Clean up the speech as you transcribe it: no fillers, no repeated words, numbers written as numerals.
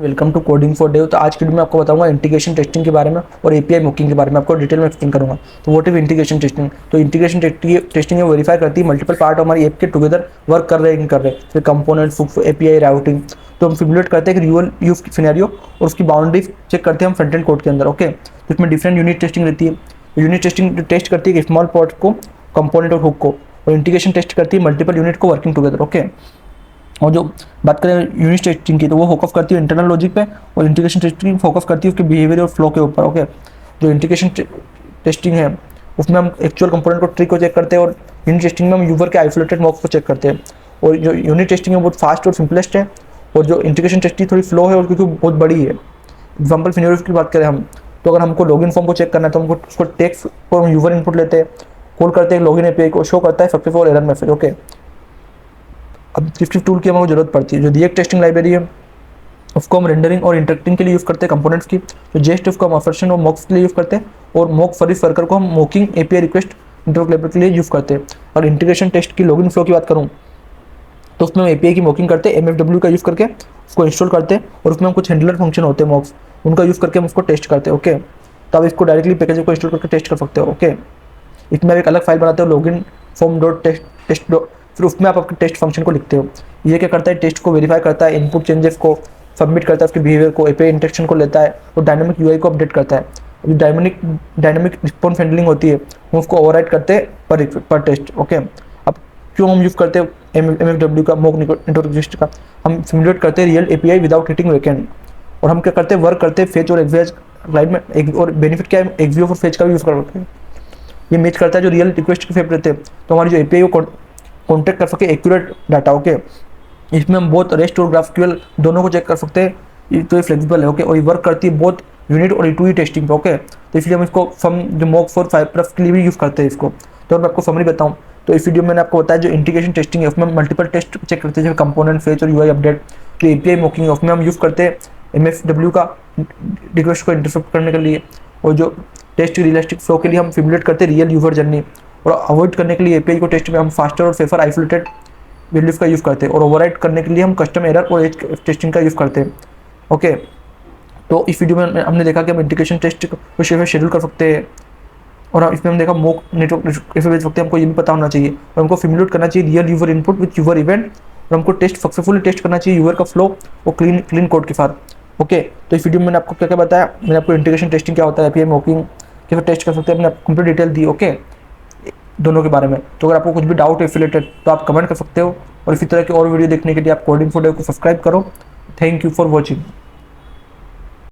Welcome to coding for Dev. तो आज की वीडियो में आपको बताऊंगा इंटीग्रेशन टेस्टिंग के बारे में और एपीआई मॉकिंग के बारे में आपको डिटेल में एक्सप्लेन करूंगा। तो व्हाट इज इंटीग्रेशन टेस्टिंग? तो इंटीग्रेशन टेस्टिंग वेरीफाई करती है मल्टीपल पार्ट हमारी ऐप के टुगेदर वर्क कर रहे हैं, नहीं कर रहे, फिर कंपोनेंट, एपीआई, राउटिंग। तो हम सिमुलेट करते हैं कि रियल यूज सिनेरियो और उसकी बाउंड्री चेक करते हैं हम फ्रंट एंड कोड के अंदर। ओके, तो इसमें डिफरेंट यूनिट टेस्टिंग रहती है। यूनिट टेस्टिंग टेस्ट करती है स्मॉल पार्ट को, कंपोनेंट और हुक को, और इंटीग्रेशन टेस्ट करती है मल्टीपल यूनिट को वर्किंग टुगेदर। ओके, और जो बात करें यूनिट टेस्टिंग की, तो वो फोकस करती है इंटरनल लॉजिक पे, और इंटीग्रेशन टेस्टिंग फोकस करती है उसके बिहेवियर और फ्लो के ऊपर। ओके, जो इंटीग्रेशन टेस्टिंग है उसमें हम एक्चुअल कंपोनेंट को, ट्री को चेक करते हैं, और यूनिट टेस्टिंग में हम यूजर के आइसोलेटेड मॉक्स को चेक करते हैं। और जो यूनिट टेस्टिंग है बहुत फास्ट और सिंपलेस्ट है, और जो इंटीग्रेशन टेस्टिंग थोड़ी फ्लो है और क्योंकि बहुत बड़ी है। एग्जाम्पल सिनेरियो की बात करें हम, तो अगर हमको लॉगिन फॉर्म को चेक करना है तो हमको उसको टेक्स्ट को हम यूजर इनपुट लेते हैं, कॉल करते हैं लॉगिन एपीआई को, शो करता है सक्सेसफुल एरर मैसेज। ओके, अब किस टूल की हमको जरूरत पड़ती है? जो रिएक्ट टेस्टिंग लाइब्रेरी है उसको हम रेंडरिंग और इंटरेक्टिंग के लिए यूज़ करते हैं कंपोनेंट्स की। जो जेस्ट उसको हम ऑपरेशन और मॉक्स के लिए यूज़ करते हैं, और मॉक सर्विस वर्कर को हम मॉकिंग एपीआई रिक्वेस्ट इंटरप्रेटर के लिए यूज़ करते हैं। और इंटीग्रेशन टेस्ट की लॉगिन फ्लो की बात करूँ तो उसमें हम एपीआई की मॉकिंग करते हैं, एमएफडब्ल्यू का यूज़ करके उसको इंस्टॉल करते हैं, और उसमें हम कुछ हैंडलर फंक्शन होते हैं मॉक्स, उनका यूज़ करके हम उसको टेस्ट करते हैं। ओके, तो आप इसको डायरेक्टली पैकेज को इंस्टॉल करके टेस्ट कर सकते हो। ओके, इसमें एक अलग फाइल बनाते हो, लॉगिन फॉर्म डॉट टेस्ट, फिर उसमें आप आपके टेस्ट फंक्शन को लिखते हो। ये क्या करता है? टेस्ट को वेरीफाई करता है, इनपुट चेंजेस को सबमिट करता है, उसके बिहेवियर को, एपीआई इंटरेक्शन को लेता है, और डायनामिक यूआई को अपडेट करता है। जो डायनामिक रिस्पॉन्स हैंडलिंग होती है हम उसको ओवरराइड करते हैं पर टेस्ट। ओके, अब क्यों हम यूज़ करते हैं एमएफडब्ल्यू का, मॉक इंटरप्रेटर का? हम सिमुलेट करते हैं real API without hitting backend, और हम क्या करते हैं? वर्क करते हैं फेच और एक्सवेज लाइट में। और बेनिफिट क्या है? एक्सवीओ और फेच का भी यूज़ कर सकते हैं। ये मैच करता है जो रियल रिक्वेस्ट के फेवर रहते हैं, तो हमारी जो एपीआई को कॉन्टेक्ट कर सके एक्यूरेट डाटा। ओके, इसमें हम बहुत रेस्ट और ग्राफक्यूएल दोनों को चेक कर सकते हैं, तो ये फ्लेक्सिबल है। ओके, और ये वर्क करती है बहुत यूनिट और ई टेस्टिंग पे। ओके, तो इसलिए हम इसको जो मॉक 4.5+ के लिए भी यूज़ करते हैं इसको। तो मैं आपको समरी बताऊँ तो इस वीडियो में मैंने आपको बताया जो इंटीग्रेशन टेस्टिंग है उसमें मल्टीपल टेस्ट चेक करते हैं, जैसे कंपोनेंट, फेच और यूआई अपडेट। जो एपीआई मॉकिंग है उसमें हम यूज़ करते हैं एमएफडब्ल्यू का रिक्वेस्ट को इंटरसेप्ट करने के लिए, और जो टेस्ट रियलिस्टिक फ्लो के लिए हम सिमुलेट करते हैं रियल यूजर जर्नी, और अवॉइड करने के लिए एपीआई को टेस्ट में हम फास्टर और सेफर आइसोलेटेड वैल्यूज का यूज़ करते हैं, और ओवरराइड करने के लिए हम कस्टम एरर और एज टेस्टिंग का यूज़ करते हैं। ओके, तो इस वीडियो में हमने देखा कि हम इंटीग्रेशन टेस्ट को शेड्यूल कर सकते हैं, और इसमें हम देखा मॉक नेटवर्क कैसे भेज सकते हैं। हमको ये भी पता होना चाहिए, और हमको सिमुलेट करना चाहिए real user input with user event, और हमको टेस्ट सक्सेसफुली टेस्ट करना चाहिए यूजर का फ्लो और क्लीन कोड के साथ। ओके, तो इस वीडियो में मैंने आपको क्या क्या बताया? मैंने आपको इंटीग्रेशन टेस्टिंग क्या होता है, एपीआई मॉकिंग कैसे टेस्ट कर सकते हैं, मैंने कंप्लीट डिटेल दी। ओके, दोनों के बारे में। तो अगर आपको कुछ भी डाउट है रिलेटेड तो आप कमेंट कर सकते हो, और इसी तरह की और वीडियो देखने के लिए आप कोडिंग फॉर डेव को सब्सक्राइब करो। Thank you for watching.